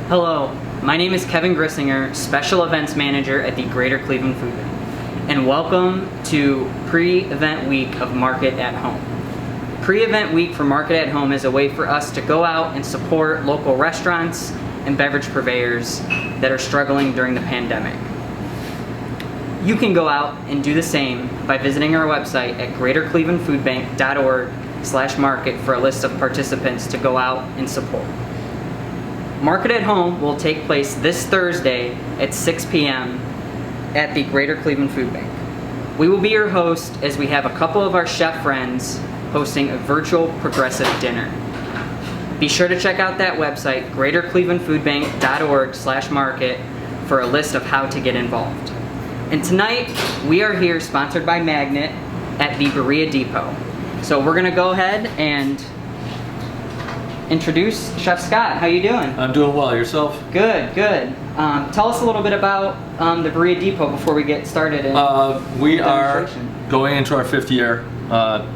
Hello, my name is Kevin Grissinger, Special Events Manager at the Greater Cleveland Food Bank, and welcome to pre-event week of Market at Home. Pre-event week for Market at Home is a way for us to go out and support local restaurants and beverage purveyors that are struggling during the pandemic. You can go out and do the same by visiting our website at greaterclevelandfoodbank.org/market for a list of participants to go out and support. Market at Home will take place this Thursday at 6 p.m. at the Greater Cleveland Food Bank. We will be your host as we have a couple of our chef friends hosting a virtual progressive dinner. Be sure to check out that website, greaterclevelandfoodbank.org/market, for a list of how to get involved. And tonight, we are here sponsored by Magnet at the Berea Depot. So we're gonna go ahead and introduce Chef Scott. How you doing? I'm doing well. Yourself? Good, good. Tell us a little bit about the Berea Depot before we get started. We are going into our 5th year,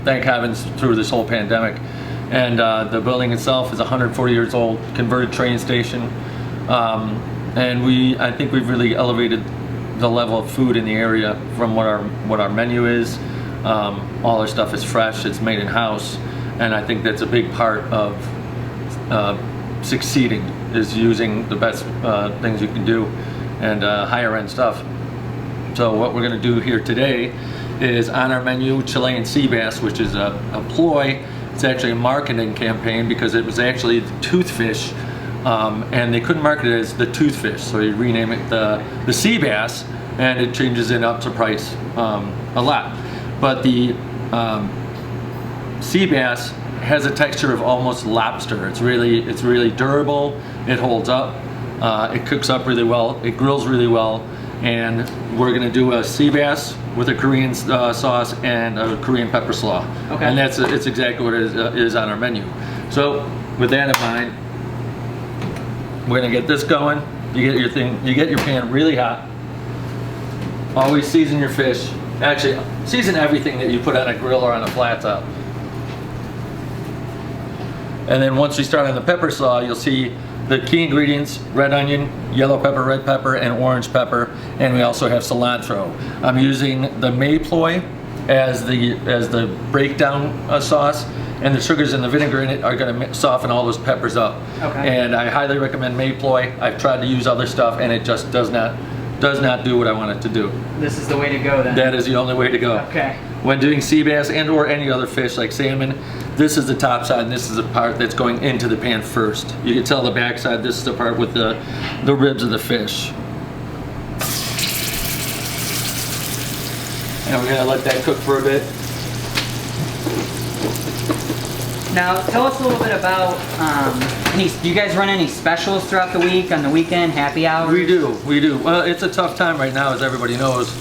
thank heavens, through this whole pandemic. And the building itself is 140 years old, converted train station. And I think we've really elevated the level of food in the area from what our menu is. All our stuff is fresh, it's made in-house, and I think that's a big part of succeeding, is using the best things you can do and higher end stuff. So what we're going to do here today is on our menu Chilean sea bass, which is a ploy. It's actually a marketing campaign because it was actually the toothfish, and they couldn't market it as the toothfish, so you rename it the sea bass, and it changes it up to price a lot. But the sea bass has a texture of almost lobster. It's really durable. It holds up. It cooks up really well. It grills really well. And we're gonna do a sea bass with a Korean sauce and a Korean pepper slaw. Okay. And it's exactly what it is on our menu. So with that in mind, we're gonna get this going. You get your pan really hot. Always season your fish. Actually, season everything that you put on a grill or on a flat top. And then once we start on the pepper slaw, you'll see the key ingredients: red onion, yellow pepper, red pepper, and orange pepper. And we also have cilantro. I'm using the Mayploy as the breakdown sauce, and the sugars and the vinegar in it are going to soften all those peppers up. Okay. And I highly recommend Mayploy. I've tried to use other stuff, and it just does not do what I want it to do. This is the way to go then? That is the only way to go. Okay. When doing sea bass and or any other fish like salmon, this is the top side, and this is the part that's going into the pan first. You can tell the back side, this is the part with the ribs of the fish. And we're gonna let that cook for a bit. Now, tell us a little bit about, do you guys run any specials throughout the week, on the weekend, happy hours? We do. Well, it's a tough time right now, as everybody knows,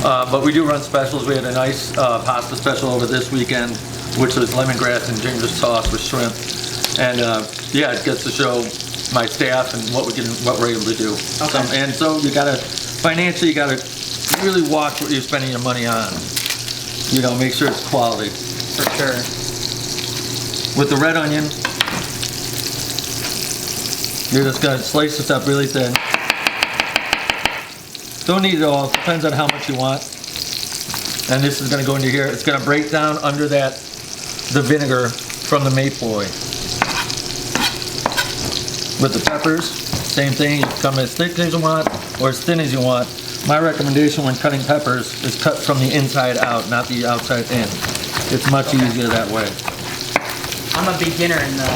but we do run specials. We had a nice pasta special over this weekend, which was lemongrass and ginger sauce with shrimp. And yeah, it gets to show my staff and what we're able to do. Okay. And so financially, you gotta really watch what you're spending your money on. You know, make sure it's quality. For sure. With the red onion, you're just gonna slice this up really thin. Don't need it all, it depends on how much you want. And this is gonna go into here. It's gonna break down under the vinegar from the Mayploy. With the peppers, same thing. You can come as thick as you want or as thin as you want. My recommendation when cutting peppers is cut from the inside out, not the outside in. It's much easier that way. I'm a beginner in the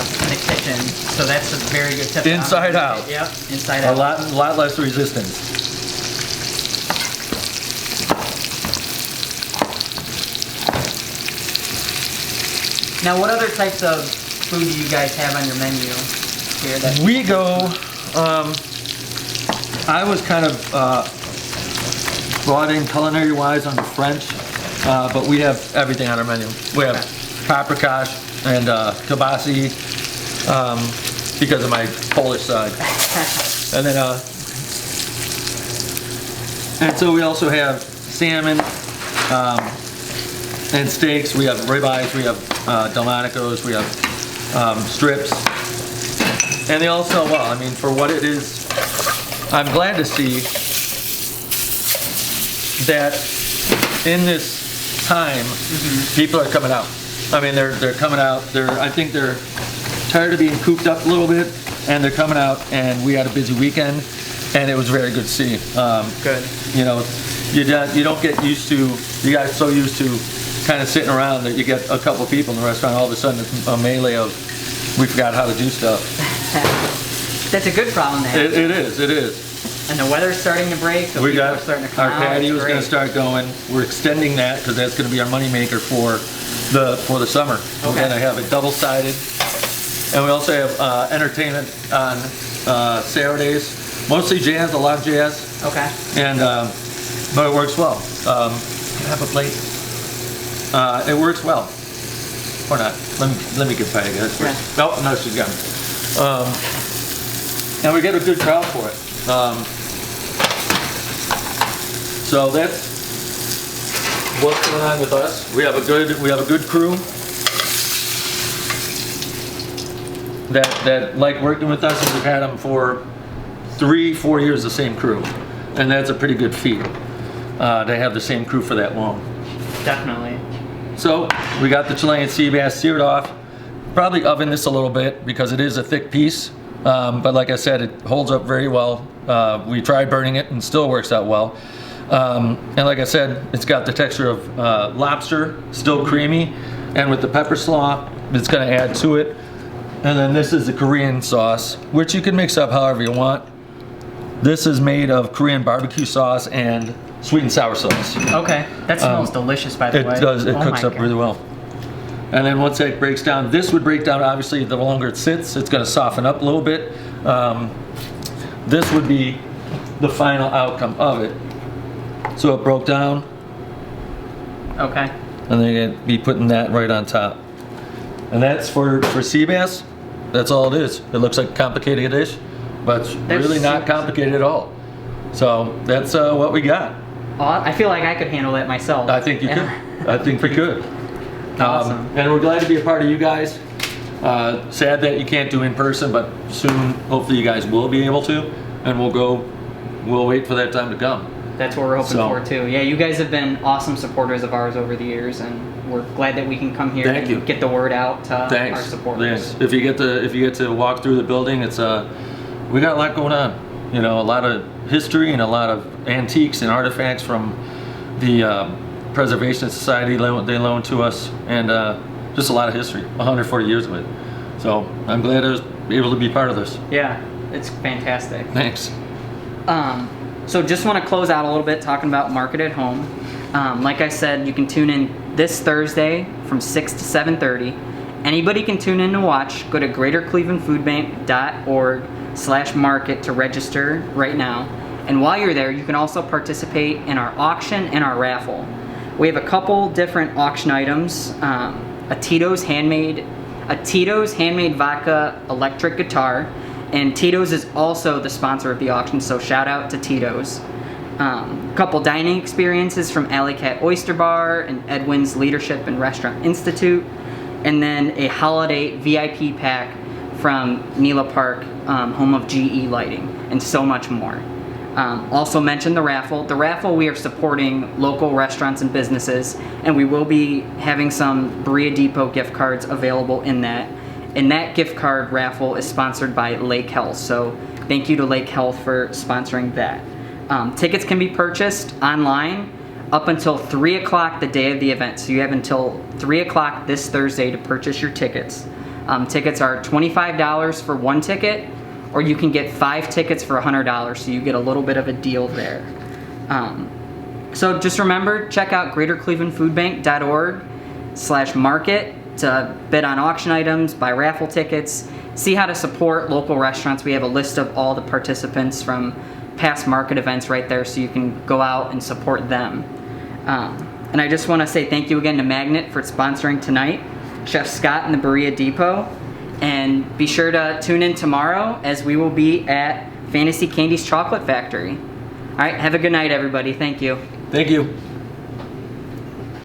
kitchen, so that's a very good tip. Inside out. Yep, inside out. A lot less resistance. Now, what other types of food do you guys have on your menu here? We go, I was kind of brought in culinary-wise on the French, but we have everything on our menu. We have paprikash and kibasi, because of my Polish side. And then, and so we also have salmon, and steaks. We have ribeyes, we have Delmonico's, we have strips, And they all sell well. I mean, for what it is, I'm glad to see that in this time, people are coming out. I mean, they're coming out. I think they're tired of being cooped up a little bit, and they're coming out. And we had a busy weekend, and it was very good to see. Good. You know, you don't get used to. You guys so used to kind of sitting around that you get a couple people in the restaurant. All of a sudden, it's a melee of we forgot how to do stuff. That's a good problem to have. It is. It is. And the weather's starting to break, so people are starting to come our out. patio is going to start going. We're extending that because that's going to be our moneymaker for the summer. Okay. We're going to have it double-sided, and we also have entertainment on Saturdays. Mostly jazz, a lot of jazz. Okay. And but it works well. Can I have a plate? It works well. Or not? Let me get Patty guys first. Yeah. Oh no, she's got me. And we get a good crowd for it. So that's what's going on with us. We have a good crew that like working with us, and we've had them for 3-4 years, the same crew, and that's a pretty good feat to have the same crew for that long. Definitely. So we got the Chilean sea bass seared off. Probably oven this a little bit because it is a thick piece, but like I said, it holds up very well. We tried burning it and still works out well. And like I said, it's got the texture of lobster, still creamy, and with the pepper slaw, it's going to add to it. And then this is the Korean sauce, which you can mix up however you want. This is made of Korean barbecue sauce and sweet and sour sauce. Okay, that smells delicious, by the way. It does. It Oh cooks my up God. really well. And then once that breaks down, this would break down. Obviously, the longer it sits, it's going to soften up a little bit. This would be the final outcome of it. So it broke down, Okay. and then you're gonna be putting that right on top. And that's for sea bass. That's all it is. It looks like a complicated dish, but it's really not complicated at all. So that's what we got. I feel like I could handle that myself. I think you could. I think we could. Awesome. And we're glad to be a part of you guys. Sad that you can't do in person, but soon, hopefully, you guys will be able to, and we'll wait for that time to come. That's what we're hoping for too. Yeah, you guys have been awesome supporters of ours over the years, and we're glad that we can come here and get the word out to our supporters. Thanks. If you get to walk through the building, it's we got a lot going on. You know, a lot of history and a lot of antiques and artifacts from the Preservation Society they loaned to us, and just a lot of history. 140 years of it. So I'm glad I was able to be part of this. Yeah, it's fantastic. Thanks. So just want to close out a little bit talking about Market at Home. Like I said, you can tune in this Thursday from 6 to 7:30. Anybody can tune in to watch. Go to greaterclevelandfoodbank.org/market to register right now. And while you're there, you can also participate in our auction and our raffle. We have a couple different auction items. A Tito's handmade vodka electric guitar. And Tito's is also the sponsor of the auction, so shout out to Tito's. A couple dining experiences from Alley Cat Oyster Bar and Edwin's Leadership and Restaurant Institute. And then a holiday VIP pack from Nela Park, home of GE Lighting, and so much more. Also mention the raffle. The raffle, we are supporting local restaurants and businesses, and we will be having some Berea Depot gift cards available in that. And that gift card raffle is sponsored by Lake Health, so thank you to Lake Health for sponsoring that. Tickets can be purchased online up until 3 o'clock the day of the event, so you have until 3 o'clock this Thursday to purchase your tickets. Tickets are $25 for one ticket, or you can get 5 tickets for $100, so you get a little bit of a deal there. So just remember, check out greaterclevelandfoodbank.org/market to bid on auction items, buy raffle tickets, see how to support local restaurants. We have a list of all the participants from past market events right there, so you can go out and support them. And I just want to say thank you again to Magnet for sponsoring tonight, Chef Scott and the Berea Depot, and be sure to tune in tomorrow as we will be at Fantasy Candy's Chocolate Factory. All right, have a good night, everybody. Thank you. Thank you.